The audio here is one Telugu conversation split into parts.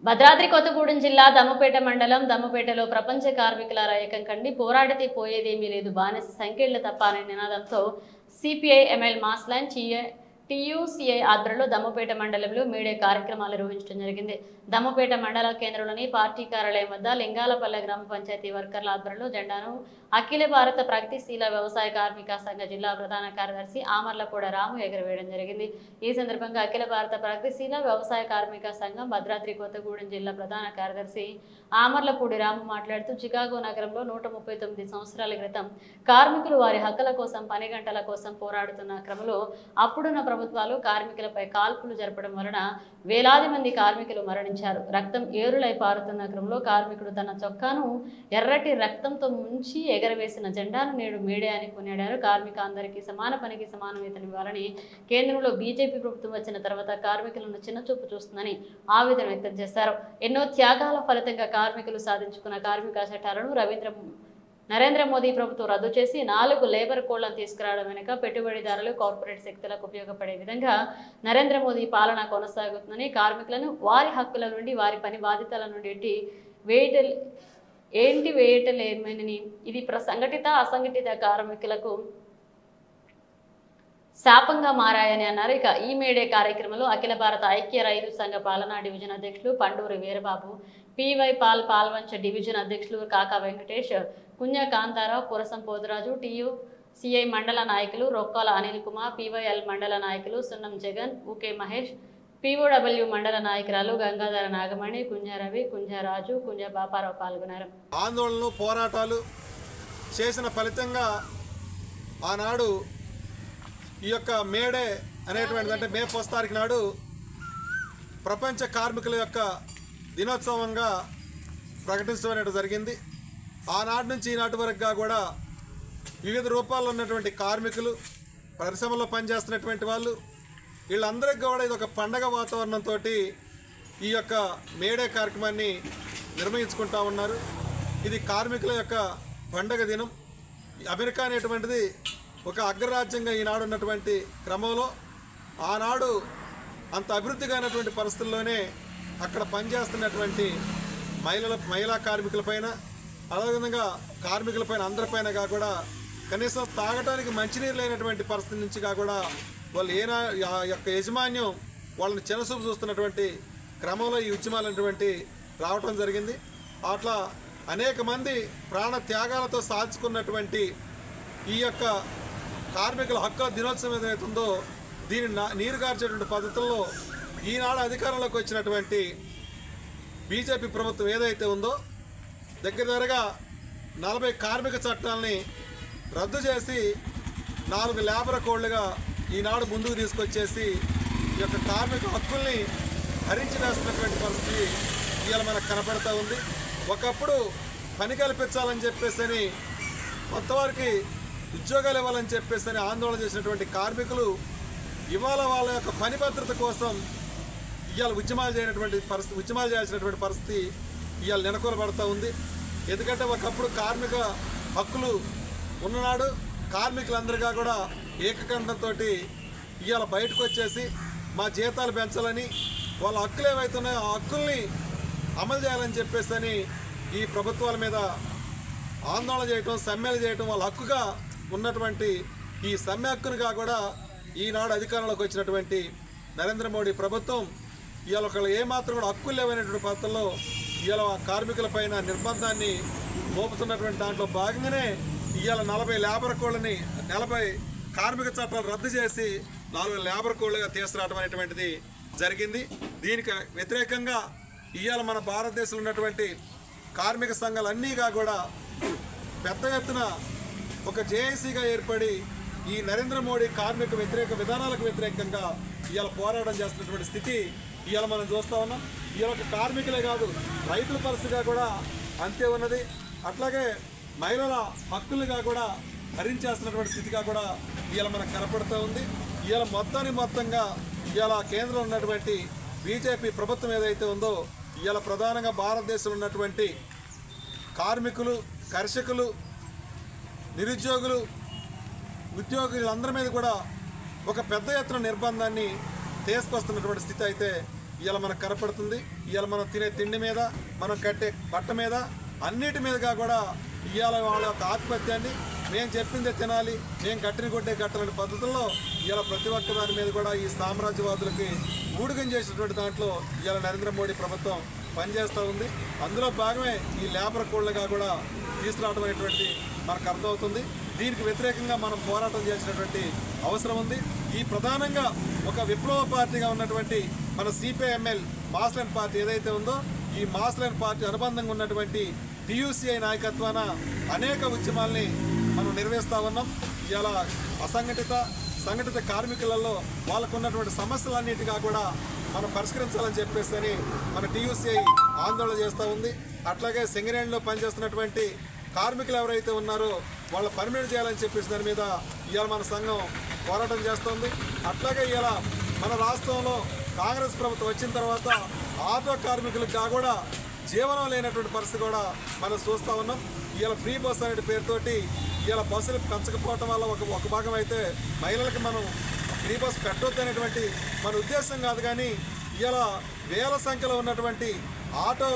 భద్రాద్రి కొత్తగూడెం జిల్లా దమ్మపేట మండలం దమ్మపేటలో ప్రపంచ కార్మికుల ఏకం కండి పోరాడితే పోయేదేమీ లేదు బానిస సంఖ్యలు తప్ప అనే నినాదంతో CPI ML mass line TUCI ఆధ్వర్యంలో దమ్మపేట మండలంలో మీడియా కార్యక్రమాలు నిర్వహించడం జరిగింది. దమ్మపేట మండల కేంద్రంలోని పార్టీ కార్యాలయం వద్ద లింగాలపల్లె గ్రామ పంచాయతీ వర్కర్ల ఆధ్వర్యంలో జెండాను అఖిల భారత ప్రగతిశీల వ్యవసాయ కార్మిక సంఘ జిల్లా ప్రధాన కార్యదర్శి ఆమర్లపూడ రాము ఎగురవేయడం జరిగింది. ఈ సందర్భంగా అఖిల భారత ప్రగతిశీల వ్యవసాయ కార్మిక సంఘం భద్రాద్రి కొత్తగూడెం జిల్లా ప్రధాన కార్యదర్శి ఆమర్లపూడి రాము మాట్లాడుతూ చికాగో నగరంలో 139 సంవత్సరాల క్రితం కార్మికులు వారి హక్కుల కోసం పని గంటల కోసం పోరాడుతున్న క్రమంలో అప్పుడున్న ప్రభుత్వాలు కార్మికులపై కాల్పులు జరపడం వలన వేలాది మంది కార్మికులు మరణించారు. రక్తం ఏరులై పారుతున్న క్రమంలో కార్మికుడు తన చొక్కాను ఎర్రటి రక్తంతో ముంచి ఎగరవేసిన జెండాను నేడు మీడియా అని కొనియాడారు. కార్మిక అందరికీ సమాన పనికి సమాన వేతనం ఇవ్వాలని కేంద్రంలో బీజేపీ ప్రభుత్వం వచ్చిన తర్వాత కార్మికులను చిన్నచూపు చూస్తుందని ఆవేదన వ్యక్తం చేశారు. ఎన్నో త్యాగాల ఫలితంగా కార్మికులు సాధించుకున్న కార్మిక చట్టాలను నరేంద్ర మోదీ ప్రభుత్వం రద్దు చేసి 4 లేబర్ కోడ్లను తీసుకురావడం వెనుక పెట్టుబడిదారులు కార్పొరేట్ శక్తులకు ఉపయోగపడే విధంగా నరేంద్ర మోదీ పాలన కొనసాగుతుందని, కార్మికులను వారి హక్కుల నుండి వారి పని బాధ్యతల నుండి వేయటలేమని, ఇది సంఘటిత అసంఘటిత కార్మికులకు శాపంగా మారాయని అన్నారు. ఇక ఈ మేడే కార్యక్రమంలో అఖిల భారత ఐక్య రైతు సంఘ పాలనా డివిజన్ అధ్యక్షులు పండూరి వీరబాబు, పివై పాల్వంచ డివిజన్ అధ్యక్షులు కాకా వెంకటేష్, కుంజ కాంతారావు, పురసం పోతురాజు, టీయూసీఐ మండల నాయకులు రొక్కాల అనిల్ కుమార్, పివైఎల్ మండల నాయకులు సున్నం జగన్, ఊకే మహేష్, పిఓడబ్ల్యూ మండల నాయకురాలు గంగాధర నాగమణి, కుంజ రవి, కుంజ రాజు, కుంజ బాపారావు పాల్గొన్నారు. ఆందోళనలు పోరాటాలు చేసిన ఫలితంగా ఆనాడు ఈ యొక్క మేడే అనేటువంటిది, అంటే మే 1 తారీఖు నాడు ప్రపంచ కార్మికుల యొక్క దినోత్సవంగా ప్రకటించడం అనేది జరిగింది. ఆనాటి నుంచి ఈనాటి వరకు కూడా వివిధ రూపాల్లో ఉన్నటువంటి కార్మికులు, పరిశ్రమలో పనిచేస్తున్నటువంటి వాళ్ళు, వీళ్ళందరికీ కూడా ఇది ఒక పండగ వాతావరణంతో ఈ యొక్క మేడే కార్యక్రమాన్ని నిర్వహించుకుంటూ ఉన్నారు. ఇది కార్మికుల యొక్క పండగ దినం. అమెరికా అనేటువంటిది ఒక అగ్రరాజ్యంగా ఈనాడు ఉన్నటువంటి క్రమంలో ఆనాడు అంత అభివృద్ధి కానటువంటి పరిస్థితుల్లోనే అక్కడ పనిచేస్తున్నటువంటి మహిళా కార్మికులపైన, అదేవిధంగా కార్మికులపైన అందరిపైన కూడా కనీసం తాగడానికి మంచినీరు లేనటువంటి పరిస్థితి నుంచి కూడా వాళ్ళు యొక్క యాజమాన్యం వాళ్ళని చిన్నసూపు చూస్తున్నటువంటి క్రమంలో ఈ ఉద్యమాలు అనేటువంటి రావటం జరిగింది. అట్లా అనేక మంది ప్రాణ త్యాగాలతో సాధించుకున్నటువంటి ఈ యొక్క కార్మికుల హక్కుల దినోత్సవం ఏదైతే ఉందో దీన్ని నీరుగార్చేటువంటి పద్ధతుల్లో ఈనాడు అధికారంలోకి వచ్చినటువంటి బీజేపీ ప్రభుత్వం ఏదైతే ఉందో దగ్గరగా 40 కార్మిక చట్టాలని రద్దు చేసి 4 లేబర్ కోడ్లుగా ఈనాడు ముందుకు తీసుకొచ్చేసి ఈ యొక్క కార్మిక హక్కుల్ని హరించి వేస్తున్నటువంటి పరిస్థితి ఇవాళ మనకు కనపడతా ఉంది. ఒకప్పుడు పని కల్పించాలని చెప్పేసి కొత్త వారికి ఉద్యోగాలు ఇవ్వాలని చెప్పేసి ఆందోళన చేసినటువంటి కార్మికులు ఇవాళ వాళ్ళ యొక్క పని భద్రత కోసం ఇవాళ ఉద్యమాలు చేయాల్సినటువంటి పరిస్థితి ఇవాళ నెలకొల్పబడుతూ ఉంది. ఎందుకంటే ఒకప్పుడు కార్మిక హక్కులు ఉన్ననాడు కార్మికులందరిగా కూడా ఏకకంఠంతో ఇవాళ బయటకు వచ్చేసి మా జీతాలు పెంచాలని, వాళ్ళ హక్కులు ఏవైతున్నాయో ఆ హక్కుల్ని అమలు చేయాలని చెప్పేసి ఈ ప్రభుత్వాల మీద ఆందోళన చేయటం, సమ్మెలు చేయటం, వాళ్ళ హక్కుగా ఉన్నటువంటి ఈ సమ్మె హక్కునుగా కూడా ఈనాడు అధికారంలోకి వచ్చినటువంటి నరేంద్ర మోడీ ప్రభుత్వం ఇవాళ ఒకళ్ళు ఏమాత్రం కూడా హక్కులు లేవనేటువంటి పద్ధతుల్లో ఇవాళ కార్మికులపైన నిర్బంధాన్ని మోపుతున్నటువంటి దాంట్లో భాగంగానే ఇవాళ 40 లేబర్ కోడ్లని 40 కార్మిక చట్టాలు రద్దు చేసి 4 లేబర్ కోడ్లుగా తీసుకురావడం అనేటువంటిది జరిగింది. దీనికి వ్యతిరేకంగా ఇవాళ మన భారతదేశంలో ఉన్నటువంటి కార్మిక సంఘాలన్నీ కూడా పెద్ద ఎత్తున ఒక జేఏసీగా ఏర్పడి ఈ నరేంద్ర మోడీ కార్మిక వ్యతిరేక విధానాలకు వ్యతిరేకంగా ఇవాళ పోరాటం చేస్తున్నటువంటి స్థితి ఇవాళ మనం చూస్తూ ఉన్నాం. ఇవాళ కార్మికులే కాదు రైతుల పరిస్థితిగా కూడా అంతే ఉన్నది. అట్లాగే మహిళల హక్కులుగా కూడా హరించేస్తున్నటువంటి స్థితిగా కూడా ఇవాళ మనకు కనపడుతూ ఉంది. ఇవాళ మొత్తంగా ఇవాళ కేంద్రంలో ఉన్నటువంటి బీజేపీ ప్రభుత్వం ఏదైతే ఉందో ఇవాళ ప్రధానంగా భారతదేశంలో ఉన్నటువంటి కార్మికులు, కర్షకులు, నిరుద్యోగులు, ఉద్యోగులందరి మీద కూడా ఒక పెద్ద ఎత్తున నిర్బంధాన్ని తీసుకొస్తున్నటువంటి స్థితి అయితే ఇవాళ మనకు కనపడుతుంది. ఇవాళ మనం తినే తిండి మీద, మనం కట్టే బట్ట మీద, అన్నిటి మీదుగా కూడా ఇవాళ వాళ్ళ యొక్క ఆధిపత్యాన్ని మేము చెప్పిందే తినాలి, మేము కట్టిన కొట్టే కట్టాలనే పద్ధతుల్లో ఇవాళ ప్రతి ఒక్క దాని మీద కూడా ఈ సామ్రాజ్యవాదులకి ఊడిగం చేసినటువంటి దాంట్లో ఇవాళ నరేంద్ర మోడీ ప్రభుత్వం పనిచేస్తూ ఉంది. అందులో భాగమే ఈ లేబర్ కోడ్లుగా కూడా తీసుకురావడం అనేటువంటి మనకు అర్థమవుతుంది. దీనికి వ్యతిరేకంగా మనం పోరాటం చేసినటువంటి అవసరం ఉంది. ఈ ప్రధానంగా ఒక విప్లవ పార్టీగా ఉన్నటువంటి మన సిపిఐఎంఎల్ మాస్లైన్ పార్టీ ఏదైతే ఉందో, ఈ మాస్లైన్ పార్టీ అనుబంధంగా ఉన్నటువంటి టీయూసీఐ నాయకత్వాన అనేక ఉద్యమాల్ని మనం నిర్వహిస్తూ ఉన్నాం. ఇలా సంఘటిత కార్మికులలో వాళ్ళకు ఉన్నటువంటి సమస్యలన్నిటిగా కూడా మనం పరిష్కరించాలని చెప్పేసి మన టీయూసీఐ ఆందోళన చేస్తూ ఉంది. అట్లాగే సింగరేణిలో పనిచేస్తున్నటువంటి కార్మికులు ఎవరైతే ఉన్నారో వాళ్ళ పర్మినెంట్ చేయాలని చెప్పేసి దాని మీద ఇవాళ మన సంఘం పోరాటం చేస్తుంది. అట్లాగే ఇవాళ మన రాష్ట్రంలో కాంగ్రెస్ ప్రభుత్వం వచ్చిన తర్వాత ఆటో కార్మికులకు కూడా జీవనం లేనటువంటి పరిస్థితి కూడా మనం చూస్తూ ఉన్నాం. ఇవాళ ఫ్రీ బస్ అనే పేరుతోటి ఇవాళ బస్సులు పెంచకపోవటం వల్ల ఒక భాగం అయితే మహిళలకు మనం ఫ్రీ బస్ పెట్టొద్దు అనేటువంటి మన ఉద్దేశం కాదు. కానీ ఇవాళ వేల సంఖ్యలో ఉన్నటువంటి ఆటో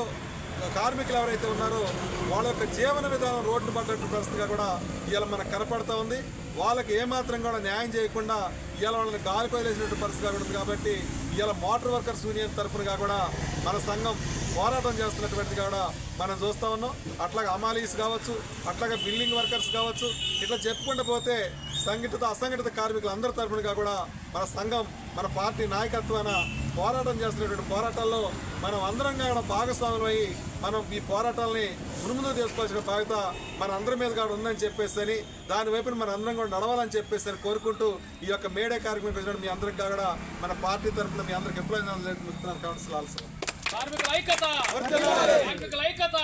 కార్మికులు ఎవరైతే ఉన్నారో వాళ్ళ యొక్క జీవన విధానం రోడ్డు పడ్డటువంటి పరిస్థితిగా కూడా ఇవాళ మనకు కనపడుతూ ఉంది. వాళ్ళకి ఏమాత్రం కూడా న్యాయం చేయకుండా ఇవాళ వాళ్ళని గాలి కొదిలేసినటువంటి పరిస్థితిగా కూడా ఉంది. కాబట్టి ఇవాళ మోటార్ వర్కర్స్ యూనియన్ తరఫునగా కూడా మన సంఘం పోరాటం చేస్తున్నటువంటిది కూడా మనం చూస్తూ ఉన్నాం. అట్లాగే అమాలీస్ కావచ్చు, అట్లాగే బిల్డింగ్ వర్కర్స్ కావచ్చు, ఇట్లా చెప్పుకుంటూ పోతే సంఘటిత అసంఘటిత కార్మికులు అందరి తరఫునగా కూడా మన సంఘం మన పార్టీ నాయకత్వాన పోరాటం చేస్తున్నటువంటి పోరాటాల్లో మనం అందరం కూడా భాగస్వాములమై మనం ఈ పోరాటాలని ముందు తీసుకోవాల్సిన బాధ్యత మన అందరి మీద కూడా ఉందని చెప్పేసి దాని వైపున మన అందరం కూడా నడవాలని చెప్పేసి కోరుకుంటూ ఈ యొక్క మేడే కార్యక్రమం మీ అందరికి కూడా మన పార్టీ తరఫున మీ అందరికి ఎప్పుడైనా కౌన్సిల్ ఆల్సో కార్మికుల ఐక్యత కార్మికుల ఐక్యత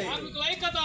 కార్మికుల ఐక్యత